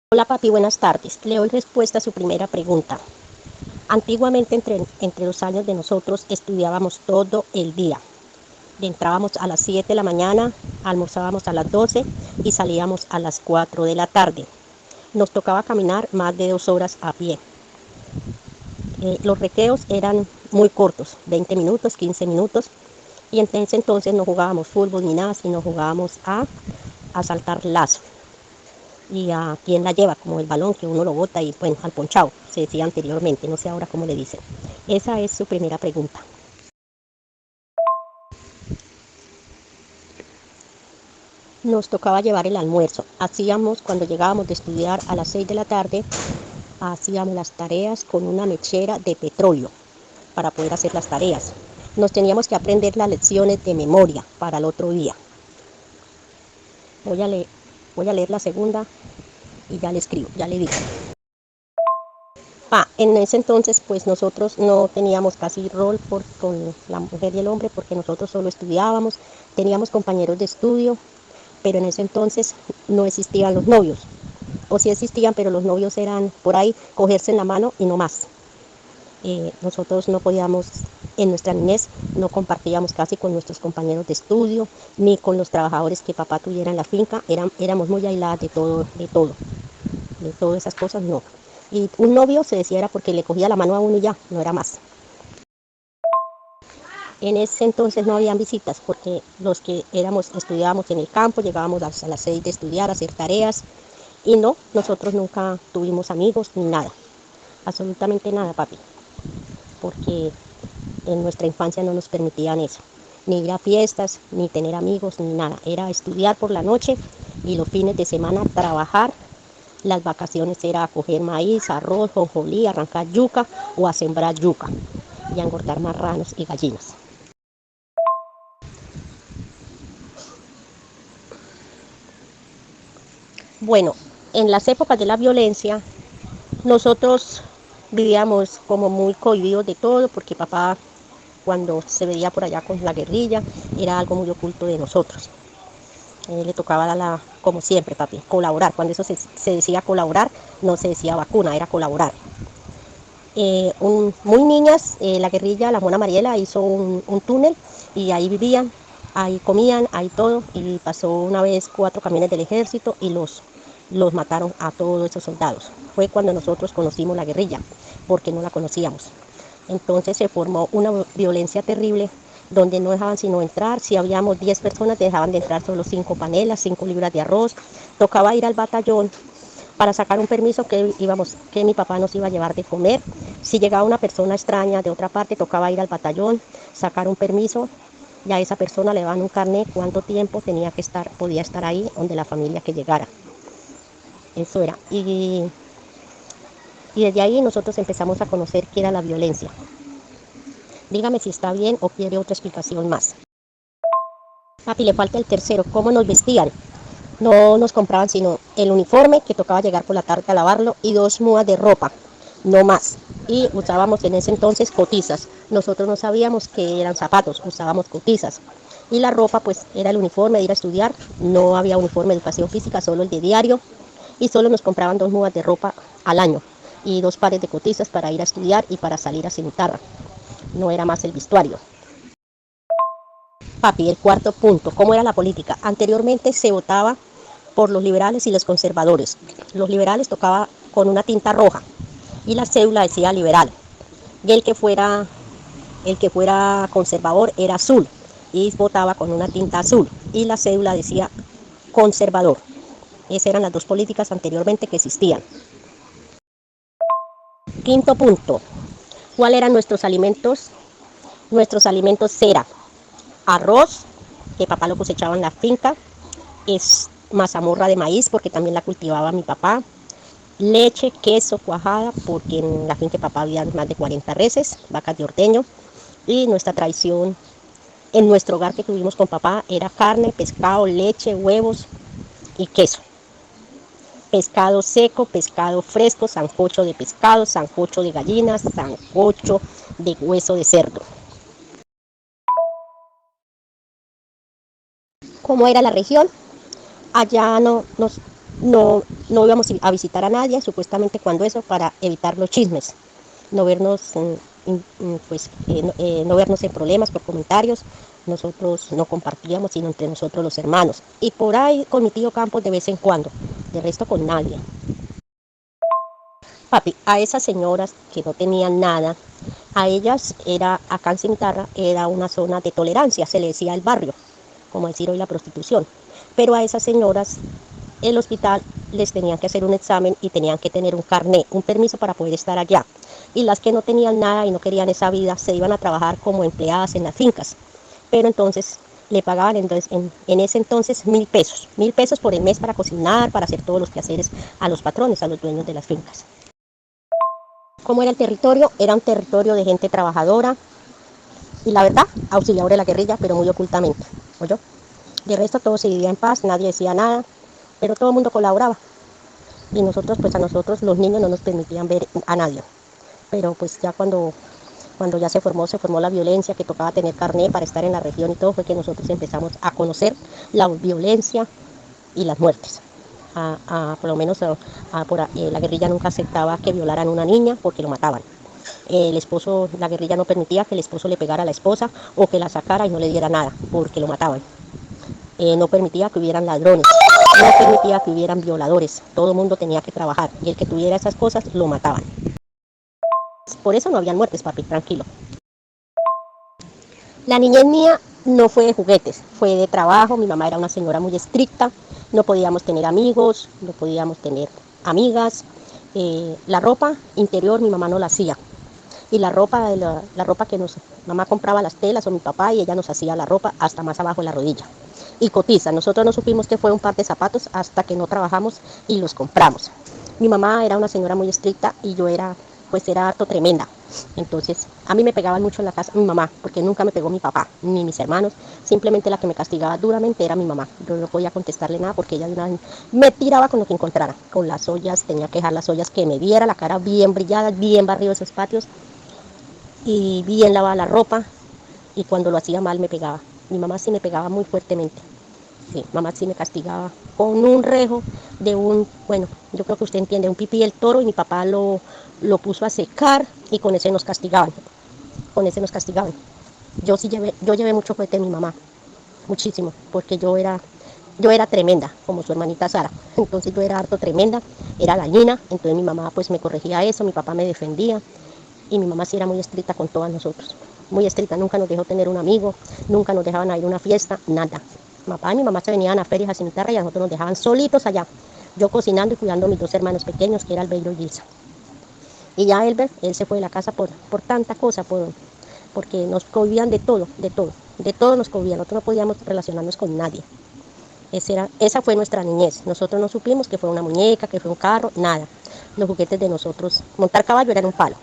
Hola papi, buenas tardes. Le doy respuesta a su primera pregunta. Antiguamente entre los años de nosotros estudiábamos todo el día. Entrábamos a las 7 de la mañana, almorzábamos a las 12 y salíamos a las 4 de la tarde. Nos tocaba caminar más de 2 horas a pie. Los recreos eran muy cortos, 20 minutos, 15 minutos. Y en ese entonces no jugábamos fútbol ni nada, sino jugábamos a saltar lazo. Y a quién la lleva, como el balón que uno lo bota y bueno, al ponchado, se decía anteriormente, no sé ahora cómo le dicen. Esa es su primera pregunta. Nos tocaba llevar el almuerzo. Hacíamos, cuando llegábamos de estudiar a las 6 de la tarde, hacíamos las tareas con una mechera de petróleo para poder hacer las tareas. Nos teníamos que aprender las lecciones de memoria para el otro día. Voy a leer, voy a leer la segunda y ya le escribo, ya le digo. En ese entonces pues nosotros no teníamos casi rol con la mujer y el hombre porque nosotros solo estudiábamos, teníamos compañeros de estudio, pero en ese entonces no existían los novios, o sí existían, pero los novios eran por ahí cogerse en la mano y no más. Nosotros no podíamos, en nuestra niñez, no compartíamos casi con nuestros compañeros de estudio, ni con los trabajadores que papá tuviera en la finca, éramos muy aisladas de todas esas cosas no. Y un novio se decía era porque le cogía la mano a uno y ya, no era más. En ese entonces no habían visitas porque los que estudiábamos en el campo, llegábamos a las 6 de estudiar, a hacer tareas y no, nosotros nunca tuvimos amigos ni nada, absolutamente nada, papi, porque en nuestra infancia no nos permitían eso, ni ir a fiestas, ni tener amigos, ni nada, era estudiar por la noche y los fines de semana trabajar. Las vacaciones era a coger maíz, arroz, jonjolí, arrancar yuca o a sembrar yuca y a engordar marranos y gallinas. Bueno, en las épocas de la violencia, nosotros vivíamos como muy cohibidos de todo porque papá, cuando se veía por allá con la guerrilla, era algo muy oculto de nosotros. Le tocaba, como siempre, papi, colaborar. Cuando eso se decía colaborar, no se decía vacuna, era colaborar. Muy niñas, la guerrilla, la Mona Mariela, hizo un túnel y ahí vivían, ahí comían, ahí todo. Y pasó una vez 4 camiones del ejército y los mataron a todos esos soldados. Fue cuando nosotros conocimos la guerrilla, porque no la conocíamos. Entonces se formó una violencia terrible donde no dejaban sino entrar. Si habíamos 10 personas, dejaban de entrar solo 5 panelas, 5 libras de arroz. Tocaba ir al batallón para sacar un permiso que mi papá nos iba a llevar de comer. Si llegaba una persona extraña de otra parte, tocaba ir al batallón, sacar un permiso, y a esa persona le daban un carnet, cuánto tiempo podía estar ahí donde la familia que llegara. Eso era. Y desde ahí nosotros empezamos a conocer qué era la violencia. Dígame si está bien o quiere otra explicación más. Papi, le falta el tercero, ¿cómo nos vestían? No nos compraban sino el uniforme que tocaba llegar por la tarde a lavarlo y 2 mudas de ropa, no más. Y usábamos en ese entonces cotizas. Nosotros no sabíamos que eran zapatos, usábamos cotizas. Y la ropa pues era el uniforme de ir a estudiar, no había uniforme de educación física, solo el de diario. Y solo nos compraban 2 mudas de ropa al año y 2 pares de cotizas para ir a estudiar y para salir a cintarra. No era más el vestuario. Papi, el cuarto punto, ¿cómo era la política? Anteriormente se votaba por los liberales y los conservadores. Los liberales tocaba con una tinta roja y la cédula decía liberal. Y el que fuera conservador era azul y votaba con una tinta azul y la cédula decía conservador. Esas eran las 2 políticas anteriormente que existían. Quinto punto, ¿cuáles eran nuestros alimentos? Nuestros alimentos era arroz, que papá lo cosechaba en la finca, es mazamorra de maíz porque también la cultivaba mi papá, leche, queso, cuajada, porque en la finca de papá había más de 40 reses, vacas de ordeño, y nuestra tradición en nuestro hogar que tuvimos con papá era carne, pescado, leche, huevos y queso. Pescado seco, pescado fresco, sancocho de pescado, sancocho de gallinas, sancocho de hueso de cerdo. ¿Cómo era la región? Allá no, no íbamos a visitar a nadie, supuestamente cuando eso, para evitar los chismes, no vernos, pues, no vernos en problemas por comentarios. Nosotros no compartíamos, sino entre nosotros los hermanos. Y por ahí con mi tío Campos de vez en cuando, de resto con nadie. Papi, a esas señoras que no tenían nada, a ellas era, acá en Cimitarra, era una zona de tolerancia, se le decía el barrio, como decir hoy la prostitución. Pero a esas señoras, el hospital les tenían que hacer un examen y tenían que tener un carné, un permiso para poder estar allá. Y las que no tenían nada y no querían esa vida, se iban a trabajar como empleadas en las fincas. Pero entonces le pagaban entonces, en ese entonces 1.000 pesos, 1.000 pesos por el mes para cocinar, para hacer todos los quehaceres a los patrones, a los dueños de las fincas. ¿Cómo era el territorio? Era un territorio de gente trabajadora y la verdad, auxiliador de la guerrilla, pero muy ocultamente. ¿Oyó? De resto todo se vivía en paz, nadie decía nada, pero todo el mundo colaboraba. Y nosotros, pues a nosotros los niños no nos permitían ver a nadie. Pero pues ya cuando ya se formó la violencia, que tocaba tener carné para estar en la región y todo, fue que nosotros empezamos a conocer la violencia y las muertes. Por lo menos la guerrilla nunca aceptaba que violaran a una niña porque lo mataban. El esposo, la guerrilla no permitía que el esposo le pegara a la esposa o que la sacara y no le diera nada porque lo mataban. No permitía que hubieran ladrones, no permitía que hubieran violadores. Todo el mundo tenía que trabajar y el que tuviera esas cosas lo mataban. Por eso no habían muertes, papi, tranquilo. La niñez mía no fue de juguetes, fue de trabajo. Mi mamá era una señora muy estricta, no podíamos tener amigos, no podíamos tener amigas. La ropa interior mi mamá no la hacía. Y la ropa que mamá compraba las telas o mi papá y ella nos hacía la ropa hasta más abajo de la rodilla. Y cotiza, nosotros no supimos que fue un par de zapatos hasta que no trabajamos y los compramos. Mi mamá era una señora muy estricta y yo era harto tremenda. Entonces, a mí me pegaban mucho en la casa mi mamá, porque nunca me pegó mi papá, ni mis hermanos. Simplemente la que me castigaba duramente era mi mamá. Yo no podía contestarle nada porque ella de una vez me tiraba con lo que encontrara. Con las ollas, tenía que dejar las ollas que me viera, la cara bien brillada, bien barrido esos patios y bien lavaba la ropa. Y cuando lo hacía mal me pegaba. Mi mamá sí me pegaba muy fuertemente. Sí, mamá sí me castigaba con un rejo de bueno, yo creo que usted entiende, un pipí del toro y mi papá lo puso a secar y con ese nos castigaban, con ese nos castigaban. Yo llevé mucho fuerte de mi mamá, muchísimo, porque yo era tremenda, como su hermanita Sara. Entonces yo era harto tremenda, era dañina, entonces mi mamá pues me corregía eso, mi papá me defendía y mi mamá sí era muy estricta con todos nosotros, muy estricta, nunca nos dejó tener un amigo, nunca nos dejaban ir a una fiesta, nada. Mi papá y mi mamá se venían a ferias a Cimitarra y a nosotros nos dejaban solitos allá, yo cocinando y cuidando a mis dos hermanos pequeños, que era Albeiro y Gilsa. Y ya él se fue de la casa por tanta cosa, porque nos cohibían de todo, de todo nos cohibían, nosotros no podíamos relacionarnos con nadie. Esa fue nuestra niñez. Nosotros no supimos que fue una muñeca, que fue un carro, nada. Los juguetes de nosotros, montar caballo era un palo.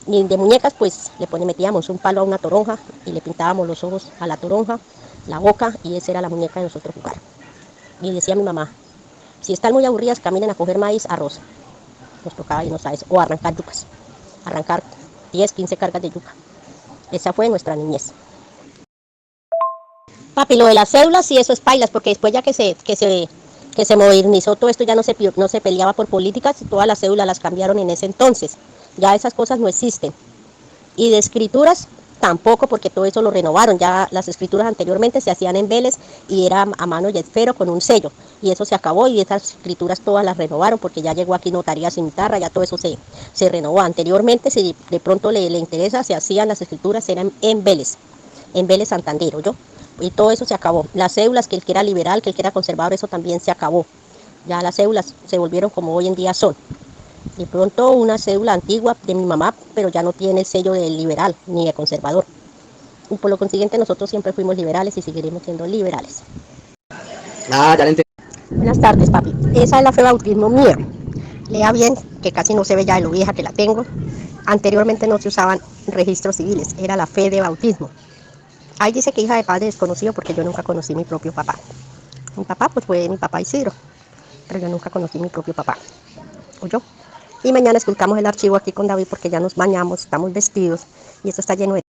Y de muñecas, pues metíamos un palo a una toronja y le pintábamos los ojos a la toronja, la boca, y esa era la muñeca de nosotros jugar. Y decía mi mamá, si están muy aburridas, caminen a coger maíz, arroz. Nos tocaba irnos a eso, o arrancar yucas, arrancar 10, 15 cargas de yuca. Esa fue nuestra niñez. Papi, lo de las cédulas sí, eso es pailas, porque después ya que se modernizó todo esto, ya no se peleaba por políticas, todas las cédulas las cambiaron en ese entonces. Ya esas cosas no existen. Y de escrituras tampoco, porque todo eso lo renovaron. Ya las escrituras anteriormente se hacían en Vélez y era a mano y esfero con un sello. Y eso se acabó y esas escrituras todas las renovaron porque ya llegó aquí Notaría Cimitarra, ya todo eso se renovó. Anteriormente, si de pronto le interesa, se hacían las escrituras, eran en Vélez Santander, ¿oyó? Y todo eso se acabó. Las cédulas, que el que era liberal, que el que era conservador, eso también se acabó. Ya las cédulas se volvieron como hoy en día son. De pronto una cédula antigua de mi mamá, pero ya no tiene el sello de liberal ni de conservador. Y por lo consiguiente nosotros siempre fuimos liberales y seguiremos siendo liberales. Ah, ya le entendí. Buenas tardes, papi. Esa es la fe de bautismo mía. Lea bien, que casi no se ve ya de lo vieja que la tengo. Anteriormente no se usaban registros civiles, era la fe de bautismo. Ahí dice que hija de padre desconocido porque yo nunca conocí mi propio papá. Mi papá pues fue mi papá Isidro, pero yo nunca conocí mi propio papá. ¿Oyó? Y mañana esculcamos el archivo aquí con David porque ya nos bañamos, estamos vestidos y esto está lleno de